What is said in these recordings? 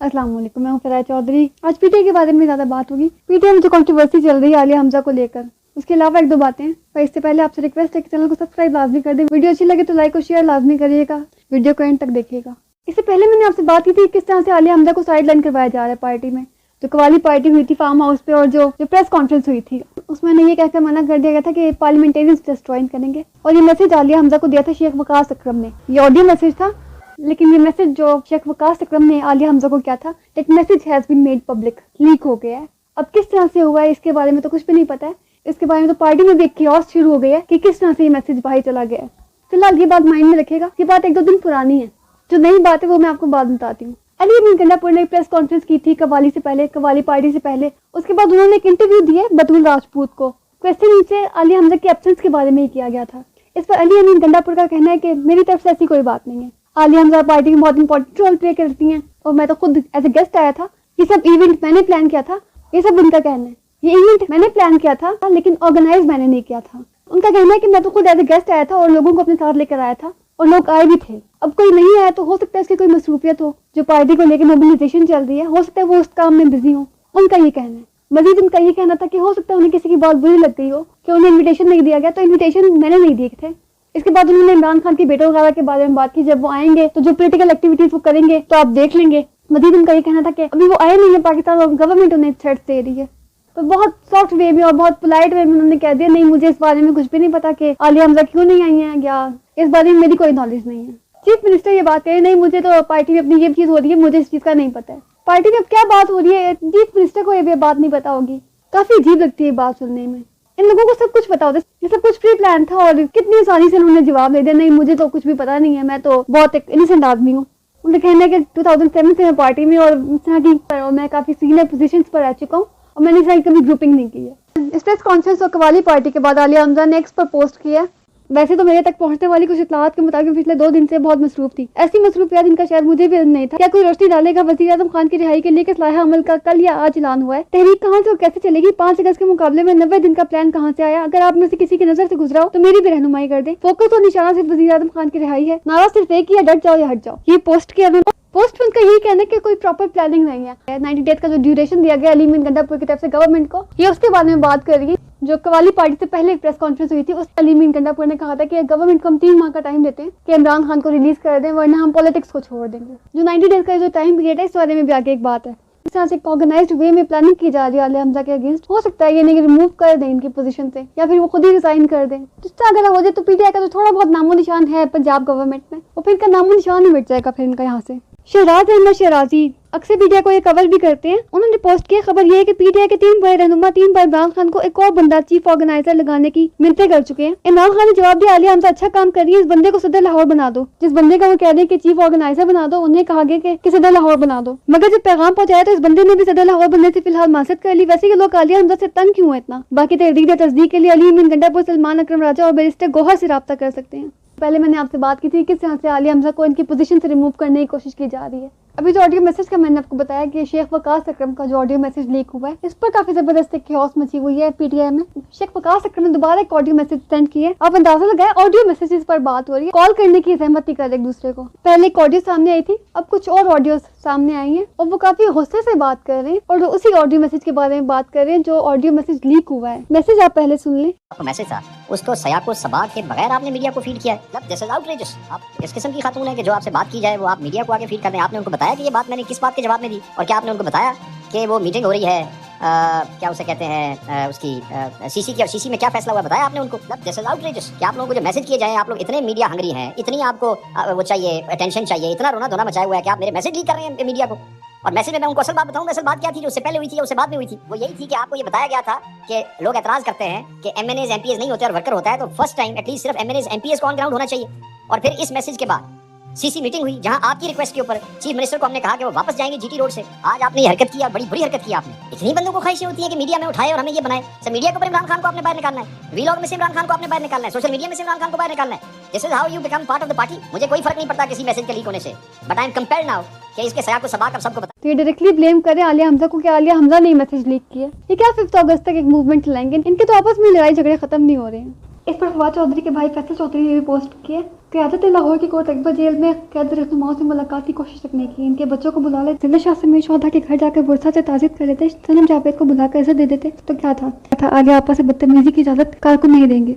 अस्सलाम वालेकुम, मैं हूं फराज चौधरी। आज पीटीआई के बारे में ज़्यादा बात होगी। पीटीआई में जो कंट्रोवर्सी चल रही है आलिया हमजा को लेकर, उसके अलावा एक दो बातें हैं। पर इससे पहले आपसे रिक्वेस्ट है कि चैनल को सब्सक्राइब लाजमी कर दें। वीडियो अच्छी लगे तो लाइक और शेयर लाजमी करिएगा। वीडियो को एंड तक देखिएगा। इससे पहले मैंने आपसे बात की थी किस तरह से आलिया हमजा को साइड लाइन करवाया जा रहा है पार्टी में। जो कवाली पार्टी हुई थी फार्म हाउस पे और जो प्रेस कॉन्फ्रेंस हुई थी, उसमें ये कहकर मना कर दिया गया था कि पार्लियामेंटेरियंस ज्वाइन करेंगे। और ये मैसेज आलिया हमजा को दिया था शेख वकास अकरम ने। ये ऑडियो मैसेज था, लेकिन ये मैसेज जो शेख वकास अकरम ने आलिया हमजा को किया था, एक message has been made public, leak हो गया है। अब किस तरह से हुआ है इसके बारे में तो कुछ भी नहीं पता है। इसके बारे में तो पार्टी में भी एक कियोस शुरू हो गई है कि किस तरह से ये मैसेज बाहर चला गया है। फिलहाल ये बात माइंड में रखेगा। ये बात एक दो दिन पुरानी है। जो नई बात है वो मैं आपको बाद में बताती हूँ। अली अमीन गंडापुर ने प्रेस कॉन्फ्रेंस की थी कवाली से पहले, कवाली पार्टी से पहले। उसके बाद उन्होंने एक इंटरव्यू दिया बतूल राजपूत को। क्वेश्चन उनसे आलिया हमजा के एब्सेंस के बारे में ही किया गया था। इस पर अली अमीन गंडापुर का कहना है कि मेरी तरफ से ऐसी कोई बात नहीं है। आलिया हमजा पार्टी में बहुत इंपॉर्टेंट रोल प्ले करती हैं और मैं तो खुद एज ए गेस्ट आया था। ये सब इवेंट मैंने प्लान किया था, ये सब उनका कहना है। ये इवेंट मैंने प्लान किया था लेकिन ऑर्गेनाइज मैंने नहीं किया था। उनका कहना है कि मैं तो खुद एज ए गेस्ट आया था और लोगों को अपने साथ लेकर आया था और लोग आए भी थे। अब कोई नहीं आया तो हो सकता है इसकी कोई मसरूफियत हो, जो पार्टी को लेकर मोबिलाइजेशन चल रही है, हो सकता है वो उस काम में बिजी हो। उनका ये कहना है। मजीद उनका ये कहना था कि हो सकता है उन्हें किसी की बात बुरी लग गई हो कि उन्हें इन्विटेशन नहीं दिया गया, तो इन्विटेशन मैंने नहीं दिए थे। इसके बाद उन्होंने इमरान खान के बेटों वगैरह के बारे में बात की। जब वो आएंगे तो जो पॉलिटिकल एक्टिविटीज वो करेंगे तो आप देख लेंगे। मजीद उनका ये कहना था कि अभी वो आए नहीं है पाकिस्तान और गवर्नमेंट उन्हें थ्रेट्स दे रही है। तो बहुत सॉफ्ट वे में और बहुत पोलाइट वे में उन्होंने कह दिया, नहीं मुझे इस बारे में कुछ भी नहीं पता कि आलिया हमजा क्यों नहीं आई हैं या इस बारे में मेरी कोई नॉलेज नहीं है। चीफ मिनिस्टर ये बात कहे, नहीं मुझे तो पार्टी में अपनी ये चीज हो रही है, मुझे इस चीज का नहीं पता है। पार्टी में अब क्या बात हो रही है, चीफ मिनिस्टर को ये बात नहीं पता होगी। काफी अजीब लगती है बात सुनने में। इन लोगों को सब कुछ पता होता है, ये सब कुछ प्री प्लान था और कितनी आसानी से उन्होंने जवाब दे दिया, नहीं मुझे तो कुछ भी पता नहीं है, मैं तो बहुत एक इनोसेंट आदमी हूँ। उनका कहना है कि 2007 से मैं पार्टी में और इस तरह की मैं काफी सीनियर पोजीशंस पर रह चुका हूँ और मैंने इस तरह की कभी ग्रुपिंग नहीं की है। इस प्रेस कॉन्फ्रेंस और कवाली पार्टी के बाद आलिया हमजा ने एक्स पर पोस्ट किया। वैसे तो मेरे तक पहुंचने वाली कुछ इत्तलात के मुताबिक पिछले 2 दिन से बहुत मसरूफ थी। ऐसी मसरूफियत जिनका शायद मुझे भी नहीं था। क्या कोई रोशनी डालेगा वज़ीर आज़म खान की रिहाई के लिए किस लाया अमल का कल या आज ऐलान हुआ है? तहरीक कहां से और कैसे चलेगी? 5 अगस्त के मुकाबले में 90 दिन का प्लान कहां से आया? अगर आप में से किसी की नजर से गुजरा हो तो मेरी भी रहनुमाई कर दे। फोकस और निशाना सिर्फ वज़ीर आज़म खान की रिहाई है। नारा सिर्फ एक ही है, डट जाओ या हट जाओ। ये पोस्ट किया पोस्ट में उनका यही कहना है कि कोई प्रॉपर प्लानिंग नहीं है। 90 डेज का जो ड्यूरेशन दिया गया अली अमीन गंडापुर की तरफ से गवर्नमेंट को, ये उसके बारे में बात कर रही है। जो कवाली पार्टी से पहले एक प्रेस कॉन्फ्रेंस हुई थी उस अली अमीन गंडापुर ने कहा था कि गवर्नमेंट को हम 3 माह का टाइम देते हैं कि इमरान खान को रिलीज कर दें, वरना हम पॉलिटिक्स को छोड़ देंगे। जो 90 डेज का जो टाइम पीरियड है, इस बारे में भी आगे एक बात है। इस तरह से एक ऑर्गेनाइज्ड वे में प्लानिंग की जा रही है आलिया हमजा के अगेंस्ट। हो सकता है ये नहीं रिमूव कर दें इनकी पोजीशन से या फिर वो खुद ही रिजाइन कर दें। जिस तरह अगर हो जाए तो पीटीआई का जो थोड़ा बहुत नामो निशान है पंजाब गवर्नमेंट में, वो फिर इनका नामो निशान ही मिट जाएगा फिर इनका यहाँ से। शहराज अहमद शराजी अक्सर पीटीआई को ये कवर भी करते हैं। उन्होंने पोस्ट किया, खबर ये है कि पीटीआई के 3 बड़े रहनुमा 3 बार इमरान खान को एक और बंदा चीफ ऑर्गेनाइजर लगाने की मिन्नतें कर चुके हैं। इमरान खान ने जवाब दिया, आलिया हमजा अच्छा काम कर रही है, इस बंदे को सदर लाहौर बना दो। जिस बंदे का वो कह रहे हैं कि चीफ ऑर्गेनाइजर बना दो, उन्हें कहा गया कि सदर लाहौर बना दो। मगर जब पैगाम पहुंचाया तो इस बंदे ने भी सदर लाहौर बनने से फिलहाल मासत कर ली। वैसे ये लोग आलिया हमजा से तंग क्यों है इतना? बाकी तहरीर तस्दीक के लिए अली अमीन गंडापुर, सलमान अकरम राजा और बैरिस्टर गोहर से रब्ता कर सकते हैं। पहले मैंने आपसे बात की थी किस तरह से आलिया हमजा को इनकी पोजीशन से रिमूव करने की कोशिश की जा रही है। अभी जो ऑडियो मैसेज का मैंने आपको बताया कि शेख वकास अकरम का जो ऑडियो मैसेज लीक हुआ है, इस पर काफी जबरदस्त ख्यास मची हुई है पीटीआई में। शेख वकास अकरम ने दोबारा एक ऑडियो मैसेज सेंड किया। आप अंदाजा लगाए ऑडियो मैसेजेस पर बात हो रही है, कॉल करने की सहमत नहीं कर रहे एक दूसरे को। पहले एक ऑडियो सामने आई थी, अब कुछ और ऑडियो सामने आई है और वो काफी गुस्से से बात कर रहे हैं और उसी ऑडियो मैसेज के बारे में बात कर रहे हैं जो ऑडियो मैसेज लीक हुआ है। मैसेज आप पहले सुन लें। आपको मैसेज था, उसको सयाको सबा के बगैर आपने मीडिया को फीड किया है। मतलब दिस इज आउटरेजस। आप इस किस्म की खातून है कि जो आपसे बात की जाए वो आप मीडिया को आगे फीड कर रहे हैं। आपने उनको बताया कि ये बात मैंने किस बात के जवाब में दी? और क्या आपने उनको बताया कि वो मीटिंग हो रही है, क्या उसे कहते हैं, उसकी सीसी की, और सीसी में क्या फैसला हुआ बताया आपने उनको? मतलब दिस इज आउटरेजस कि आप लोगों को जो मैसेज किए जाए, आप लोग इतने मीडिया हंगरी हैं, इतनी आपको वो चाहिए, अटेंशन चाहिए, इतना रोना धोना मचाया हुआ है कि आप मेरे मैसेज लीक कर रहे हैं मीडिया को। और मैसेज में मैं उनको असल बात बताऊं, असल बात क्या थी जो उससे पहले हुई थी या उससे बाद में हुई थी? वो यही थी कि आपको ये बताया गया था कि लोग एतराज करते हैं कि एमएनएज एमपीएस नहीं होते और वर्कर होता है, तो फर्स्ट टाइम एटलीस्ट सिर्फ एमएनएज एमपीएस को ऑन ग्राउंड होना चाहिए। और फिर इस मैसेज के बाद सीसी मीटिंग हुई जहां आपकी रिक्वेस्ट के ऊपर चीफ मिनिस्टर को हमने कहा कि वो वापस जाएंगे जीटी रोड से। आज आपने ये हरकत की, बड़ी बुरी हरकत की आपने। इतनी बंदों को ख्वाहिशें होती है कि मीडिया में उठाए और हमें ये बनाए। सब मीडिया के ऊपर इमरान खान को आपने बाहर निकालना है, वीलॉग में से इमरान खान को आपने बाहर निकालना है, सोशल मीडिया में से इमरान खान को बाहर निकालना है। This is how you become part of the party. मुझे कोई फर्क नहीं पड़ता किसी मैसेज के लीक होने से, but I am compelled now कि इसके सया को सबक अब सबको तो ये डायरेक्टली ब्लेम करें आलिया हमजा को कि आलिया हमजा ने मैसेज लीक किया। ये क्या 5 अगस्त तक एक मूवमेंट चलाएंगे? इनके तो आपस में लड़ाई झगड़े खत्म नहीं हो रहे हैं। इस पर फवाद चौधरी के भाई फैसल चौधरी ने भी पोस्ट किया। क़यादत लाहौर की कोर्ट अकबर जेल में कैद रहनुमाओं से मुलाकात की कोशिश तक नहीं की। इनके बच्चों को बुला ले, जिंदा शाह समीर शोधा के घर जाकर बुरसा से ताज़ियत कर लेते, सनम जावेद को बुलाकर इज्जत दे देते तो क्या था आगे आपस से बदतमीजी की इजाज़त कारकुन नहीं देंगे।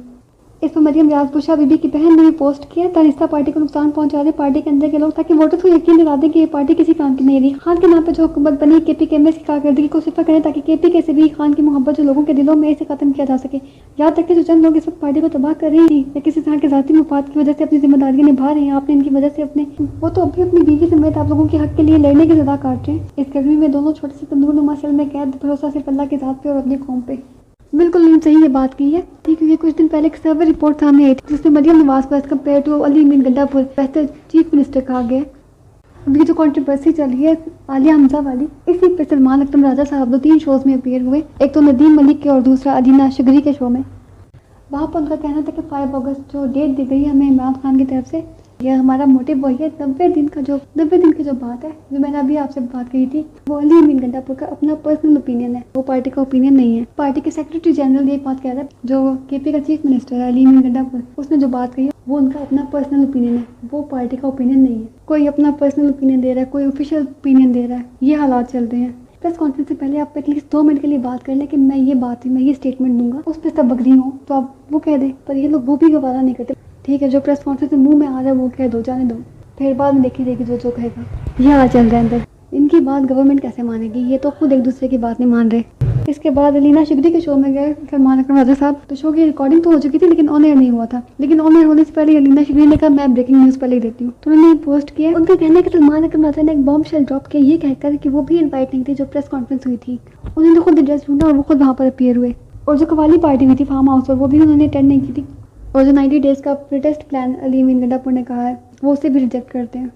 इस पर मरियम रियाज बीबी की बहन ने भी पोस्ट किया, तारिस्ता पार्टी को नुकसान पहुंचा रहे पार्टी के अंदर के लोग, ताकि वोटर्स को यकीन दिला दें कि ये पार्टी किसी काम की नहीं रही। खान के नाम पर जो हुकूमत बनी KPKM की कारकर्दगी को सिफर करें, ताकि KPK से भी खान की मोहब्बत जो लोगों के दिलों में इसे खत्म किया जा सके। याद रखें, जो चंद लोग इस वक्त पार्टी को तबाह कर रही थी या किसी तरह के जाती मुफाद की वजह से अपनी जिम्मेदारी निभा रहे हैं, आपने इनकी वजह से अपने वो तो अभी अपनी बीवी समेत आप लोगों के हक के लिए लड़ने की सदा काट रहे हैं। इस गर्मी में दोनों छोटे से तंदूर नुमा सेल में कैद, भरोसा सिर्फ अल्लाह की ज़ात पे और अपनी कौम पे। बिल्कुल नहीं सही ये बात की है, क्योंकि कुछ दिन पहले एक सर्वे रिपोर्ट सामने आई थी जिसमें मरियम नवाज को एज कम्पेयर टू अली अमीन गंडापुर बेहतर चीफ मिनिस्टर कहा गया। अभी जो कंट्रोवर्सी चल रही है आलिया हमजा वाली, इसी पे सलमान अख्तर राजा साहब 2-3 शोज में अपीयर हुए, एक तो नदीम मलिक के और दूसरा अदीना शुगरी के शो में। वहाँ पर उनका कहना था कि 5 अगस्त जो डेट दी गई हमें इमरान खान की तरफ से, यह हमारा मोटिव वही है। 90 दिन की जो बात है, जो मैंने अभी आपसे बात कही थी, वो अली अमीन गंडापुर का अपना पर्सनल ओपिनियन है, वो पार्टी का ओपिनियन नहीं है। पार्टी के सेक्रेटरी जनरल ये बात कह रहा है, जो KP का चीफ मिनिस्टर है अली अमीन गंडापुर, उसने जो बात कही है वो उनका अपना पर्सनल ओपिनियन है, वो पार्टी का ओपिनियन नहीं है। कोई अपना पर्सनल ओपिनियन दे रहा है, कोई ऑफिशियल ओपिनियन दे रहा है, ये हालात चल रहे हैं। प्रेस कॉन्फ्रेंस से पहले आप एटलीस्ट 2 मिनट के लिए बात कर लें कि मैं ये स्टेटमेंट दूंगा, उस पर सब अग्री हो तो आप वो कह दें, पर ये लोग वो भी गवारा नहीं करते। ठीक है, जो प्रेस कॉन्फ्रेंस में मुंह में आ रहा है वो कह दो, जाने दो, फिर बाद में देखी जाएगी जो कहेगा। ये हाल चल रहा है अंदर। इनकी बात गवर्नमेंट कैसे मानेगी, ये तो खुद एक दूसरे की बात नहीं मान रहे। इसके बाद अलीना शुगरी के शो में गए सलमान अख्तर राजा साहब, तो शो की रिकॉर्डिंग तो हो चुकी थी लेकिन ऑन एयर नहीं हुआ था। लेकिन ऑन एयर होने से पहले अलीना शुगरी ने कहा मैं ब्रेकिंग न्यूज़ पहले ही देती हूँ, तो उन्होंने पोस्ट किया। उनका कहना है कि सलमान अख्तर राजा ने एक बॉम्ब शेल ड्रॉप किया, ये कहकर कि वो भी इन्वाइट नहीं थे जो प्रेस कॉन्फ्रेंस हुई थी। उन्होंने खुद एड्रेस ढूंढा और वो खुद वहाँ पर अपीयर हुए। और जो कवाली पार्टी हुई थी फार्म हाउस पर, वो भी उन्होंने अटेंड नहीं की थी। और जो 90 डेज़ का प्रोटेस्ट प्लान अली अमीन गंडापुर ने कहा है, वो उसे भी रिजेक्ट करते हैं।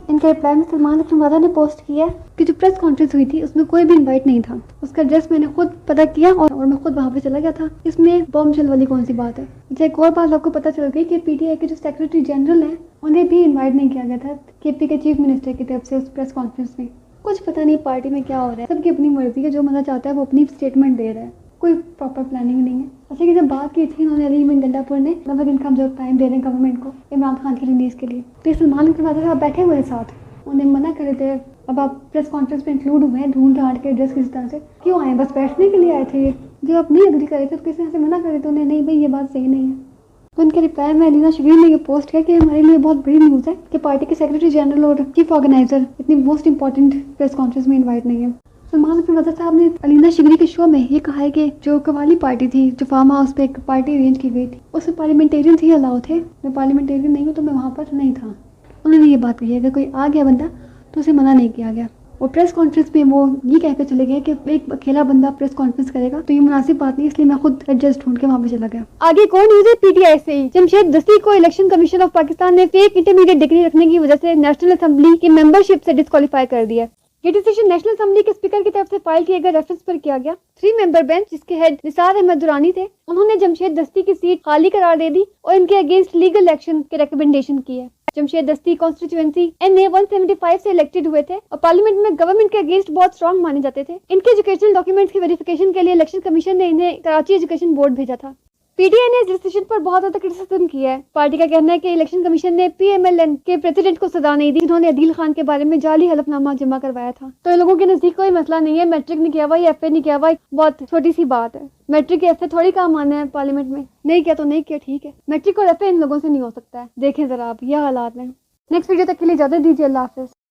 इनके रिप्लाई में सलमान अख्तर राजा ने पोस्ट किया कि जो प्रेस कॉन्फ्रेंस हुई थी उसमें कोई भी इनवाइट नहीं था, उसका एड्रेस मैंने खुद पता किया और मैं खुद वहाँ पे चला गया था। इसमें बॉम्ब शेल वाली कौन सी बात है। अच्छा, एक और बात आपको पता चल गई कि PTI के जो सेक्रेटरी जनरल हैं उन्हें भी इन्वाइट नहीं किया गया था KP के चीफ मिनिस्टर की तरफ से उस प्रेस कॉन्फ्रेंस में। कुछ पता नहीं पार्टी में क्या हो रहा है, सबकी अपनी मर्जी है, जो मना चाहता है वो अपनी स्टेटमेंट दे रहा है, कोई प्रॉपर प्लानिंग नहीं है। अच्छा, कि जब बात की थी उन्होंने अली अमीन गंडापुर ने 90 दिन का हम जो टाइम दे रहे हैं गवर्नमेंट को इमरान खान की रिलीज़ के लिए, तो सलमान अख्तर राजा साहब बैठे हुए साथ, उन्हें मना कर रहे थे। अब आप प्रेस कॉन्फ्रेंस में इंक्लूड हुए हैं, ढूंढ ढांड के एड्रेस किसी तरह से क्यों आए, बस बैठने के लिए आए थे। जो आप नहीं अग्री कर रहे थे तो किसी तरह से मना कर रहे थे उन्हें, नहीं भाई ये बात सही नहीं है। तो उनके रिप्लाई में अलीना शुगरी ने ये पोस्ट किया कि हमारे लिए बहुत बड़ी न्यूज़ है कि पार्टी के सेक्रेटरी जनरल और चीफ ऑर्गेनाइजर इतनी मोस्ट इंपॉर्टेंट प्रेस कॉन्फ्रेंस में इन्वाइट नहीं है। सलमान अख्तर राजा साहब ने अलीना शुगरी के शो में ये कहा है कि जो कवाली पार्टी थी, जो फार्म हाउस पे एक पार्टी अरेंज की गई थी, उसमें पार्लियामेंटेरियन ही अलाउ थे। मैं पार्लियामेंटेरियन नहीं हूँ तो मैं वहाँ पर नहीं था। उन्होंने ये बात कही है कि कोई आ गया बंदा तो उसे मना नहीं किया गया। और प्रेस कॉन्फ्रेंस में वो ये कहकर चले गए कि एक अकेला बंदा प्रेस कॉन्फ्रेंस करेगा तो ये मुनासिब बात नहीं, इसलिए मैं खुद एडजस्ट ढूंढ के वहाँ पे चला गया। आगे कौन न्यूज़ है PTI से ही। जमशेद दस्ती को इलेक्शन कमीशन ऑफ पाकिस्तान ने फेक इंटरमीडिएट डिग्री रखने की वजह से नेशनल असेंबली की मेंबरशिप से डिस्क्वालीफाई कर दिया। ये डिसीजन नेशनल असेंबली के स्पीकर की तरफ से फाइल किए गए रेफरेंस पर किया गया। 3 मेंबर बेंच जिसके हेड निसार अहमद दुरानी थे, उन्होंने जमशेद दस्ती की सीट खाली करार दे दी और इनके अगेंस्ट लीगल एक्शन के रिकमेंडेशन की है। जमशेद दस्ती कॉन्स्टिट्यूएंसी NA 175 से इलेक्टेड हुए थे और पार्लियामेंट में गवर्नमेंट के अगेंस्ट बहुत स्ट्रांग माने जाते थे। इनके एजुकेशनल डॉक्यूमेंट्स की वेरिफिकेशन के लिए इलेक्शन कमीशन ने इन्हें कराची एजुकेशन बोर्ड भेजा था। PTI ने इस डिसीजन पर बहुत ज्यादा क्रिटिसिज्म किया है। पार्टी का कहना है कि इलेक्शन कमीशन ने PMLN के प्रेसिडेंट को सजा नहीं दी जिन्होंने अदील खान के बारे में जाली हलफनामा जमा करवाया था। तो इन लोगों के नजदीक कोई मसला नहीं है, मैट्रिक नहीं किया हुआ या FA नहीं किया हुआ, बहुत छोटी सी बात है। मैट्रिक FA थोड़ी काम आना है पार्लियामेंट में, नहीं किया तो नहीं किया, ठीक है। मैट्रिक और FA इन लोगों से नहीं हो सकता है। देखें जरा आप, यह हालात हैं। नेक्स्ट वीडियो तक के लिए इजाजत दीजिए, अल्लाह हाफिज।